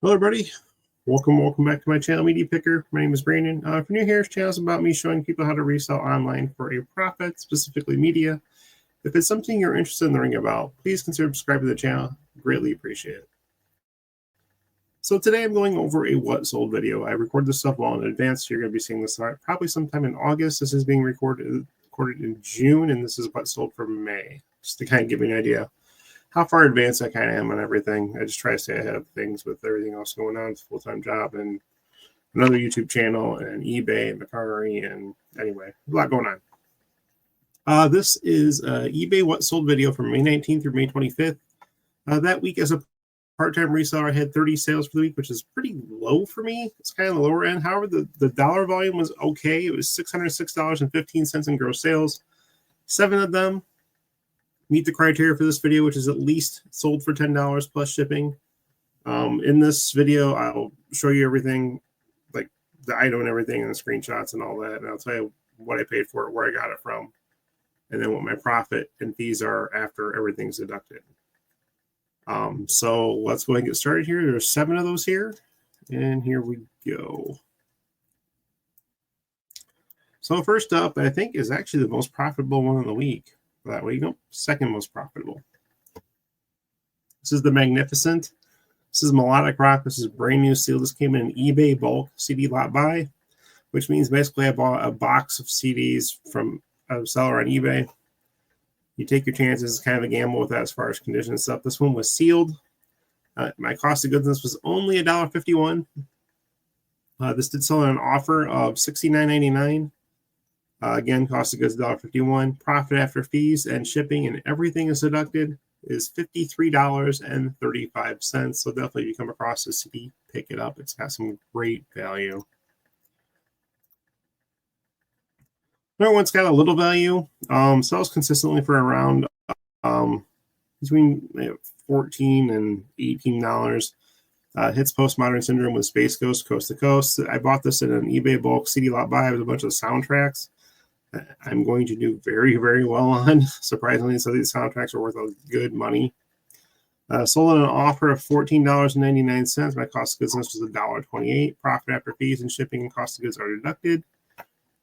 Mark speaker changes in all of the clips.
Speaker 1: Hello, everybody. Welcome back to my channel, Media Picker. My name is Brandon. If you're new here, this channel is about me showing people how to resell online for a profit, specifically media. If it's something you're interested in learning about, please consider subscribing to the channel. Greatly appreciate it. So today I'm going over a what sold video. I record this stuff well in advance, so you're going to be seeing this probably sometime in August. This is being recorded in June, and this is what sold for May, just to kind of give you an idea how far advanced I kind of am on everything. I just try to stay ahead of things with everything else going on. It's a full-time job and another YouTube channel and eBay and Mercari, and anyway, a lot going on. This is eBay what sold video from May 19th through May 25th. That week as a part-time reseller, I had 30 sales for the week, which is pretty low for me. It's kind of the lower end. However, the dollar volume was okay. It was $606.15 in gross sales. 7 of them meet the criteria for this video, which is at least sold for $10 plus shipping. In this video, I'll show you everything, like the item and everything, and the screenshots and all that. And I'll tell you what I paid for it, where I got it from, and then what my profit and fees are after everything's deducted. So let's go ahead and get started here. There's 7 of those here, and here we go. So first up, I think is actually the most profitable one of the week. That way, second most profitable. This is the Magnificent. This is Melodic Rock. This is brand new seal. This came in an eBay bulk CD lot buy, which means basically I bought a box of CDs from a seller on eBay. You take your chances. It's kind of a gamble with that as far as condition and stuff. This one was sealed. My cost of goods on this was only $1.51. This did sell on an offer of $69.99. Again, cost of goods $1.51. Profit after fees and shipping and everything is deducted is $53.35. So definitely, if you come across this CD, pick it up. It's got some great value. Another one's got a little value. Sells consistently for around between $14 and $18. Hits Postmodern Syndrome with Space Ghost Coast to Coast. I bought this in an eBay bulk CD lot buy with a bunch of soundtracks. I'm going to do very, very well on. Surprisingly, so these soundtracks are worth a good money. Sold on an offer of $14.99. My cost of goods was $1.28. Profit after fees and shipping and cost of goods are deducted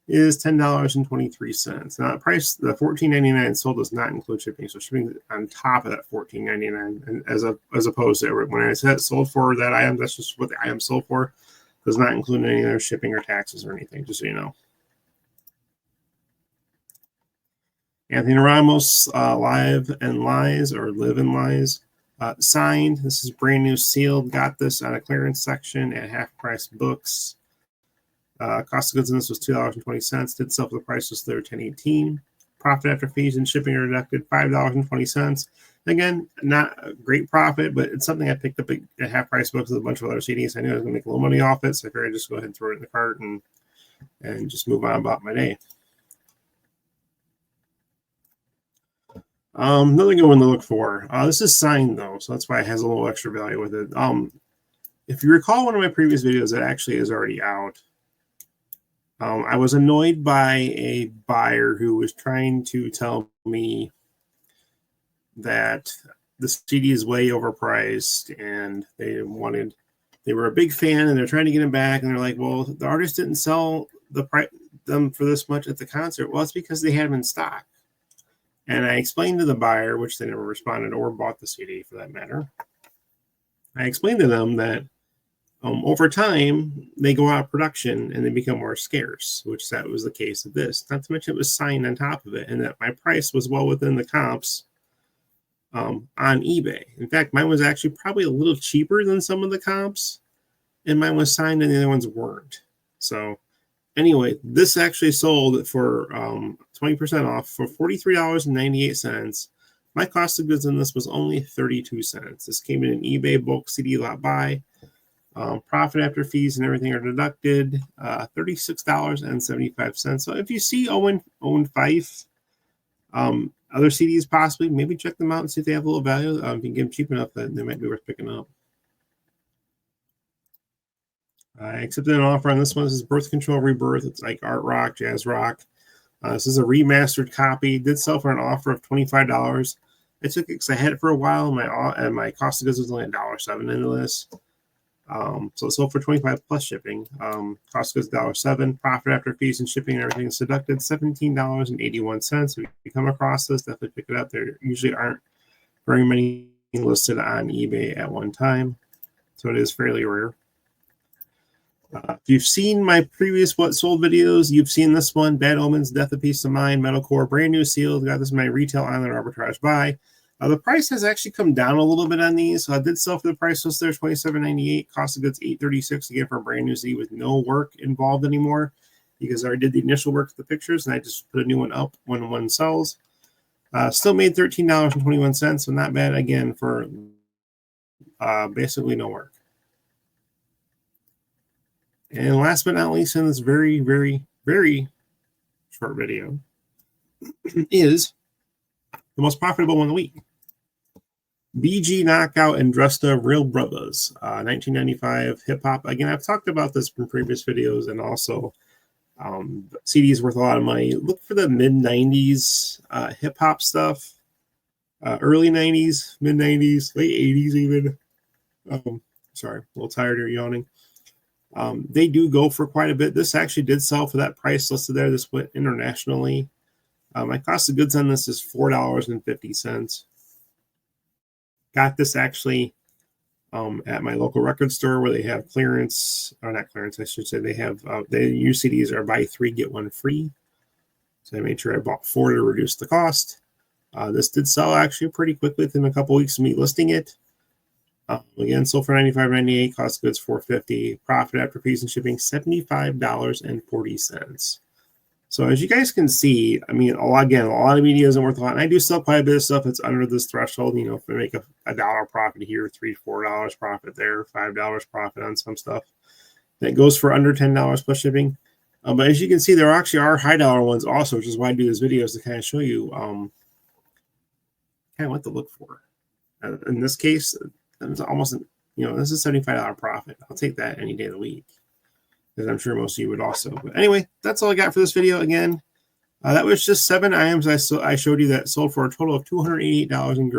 Speaker 1: is $10.23. Now, the price, the $14.99 sold does not include shipping, so shipping on top of that $14.99, and as opposed to when I said sold for that item, that's just what the item sold for. Does not include any other shipping or taxes or anything, just so you know. Anthony Ramos, Live and Lies, or Live and Lies, signed. This is brand new sealed. Got this on a clearance section at half price books. Cost of goods in this was $2.20. Did sell for the price was $10.18. Profit after fees and shipping are deducted $5.20. Again, not a great profit, but it's something I picked up at half price books with a bunch of other CDs. I knew I was going to make a little money off it, so I figured I'd just go ahead and throw it in the cart and just move on about my day. Another good one to look for. This is signed though, so that's why it has a little extra value with it. If you recall one of my previous videos, that actually is already out. I was annoyed by a buyer who was trying to tell me that the CD is way overpriced, and they were a big fan, and they're trying to get him back, and they're like, well, the artist didn't sell them for this much at the concert. Well, it's because they had them in stock. And I explained to the buyer, which they never responded or bought the CD for that matter. I explained to them that over time, they go out of production and they become more scarce, which that was the case of this. Not to mention it was signed on top of it, and that my price was well within the comps on eBay. In fact, mine was actually probably a little cheaper than some of the comps, and mine was signed and the other ones weren't. So anyway, this actually sold for 20% off for $43.98. My cost of goods in this was only 32 cents. This came in an eBay bulk CD lot buy. Profit after fees and everything are deducted, $36.75. So if you see Owen Fife, other CDs possibly, maybe check them out and see if they have a little value. If you can get them cheap enough, that they might be worth picking up. I accepted an offer on this one. This is Birth Control Rebirth. It's like art rock, jazz rock. This is a remastered copy. Did sell for an offer of $25. I took it because I had it for a while, and my cost of goods was only $1.07 into this. So it sold for $25 plus shipping. Cost goods $1.07. Profit after fees and shipping and everything is deducted $17.81. If you come across this, definitely pick it up. There usually aren't very many listed on eBay at one time, so it is fairly rare. If you've seen my previous What Sold videos, you've seen this one, Bad Omens, Death of Peace of Mind, Metalcore, brand new sealed. Got this in my retail online arbitrage buy. The price has actually come down a little bit on these. I did sell for the price listed there, $27.98. Cost of goods $8.36 again for a brand new Z with no work involved anymore, because I already did the initial work with the pictures and I just put a new one up when one sells. Still made $13.21, so not bad again for basically no work. And last but not least in this very, very, very short video is the most profitable one of the week. BG Knockout and Dresta Real Brothers, 1995 hip hop. Again, I've talked about this from previous videos, and also CDs worth a lot of money. Look for the mid 90s hip hop stuff, early 90s, mid 90s, late 80s even. Sorry, a little tired here, yawning. They do go for quite a bit. This actually did sell for that price listed there. This went internationally. My cost of goods on this is $4.50. Got this actually at my local record store where they have clearance, or not clearance, I should say. They have they use CDs are buy 3 get 1 free. So I made sure I bought 4 to reduce the cost. This did sell actually pretty quickly within a couple weeks of me listing it. Again, sold for $95.98, cost of goods $4.50, profit after fees and shipping $75.40. So as you guys can see, I mean, a lot of media isn't worth a lot, and I do sell quite a bit of stuff that's under this threshold. You know, if I make a dollar profit here, $3, $4 profit there, $5 profit on some stuff, that goes for under $10 plus shipping. But as you can see, there actually are high dollar ones also, which is why I do these videos to kind of show you kind of what to look for. In this case, it's almost, you know, this is $75 profit. I'll take that any day of the week, because I'm sure most of you would also. But anyway, that's all I got for this video. Again, that was just 7 items I showed you that sold for a total of $288 in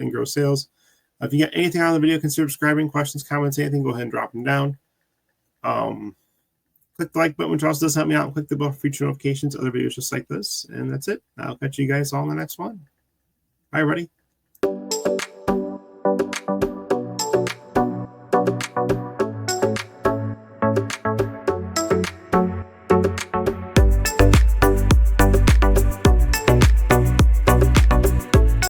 Speaker 1: gross sales. If you got anything on the video, consider subscribing. Questions, comments, anything, go ahead and drop them down. Click the like button, which also does help me out. Click the bell for future notifications, other videos just like this. And that's it. I'll catch you guys all in the next one. Bye, everybody.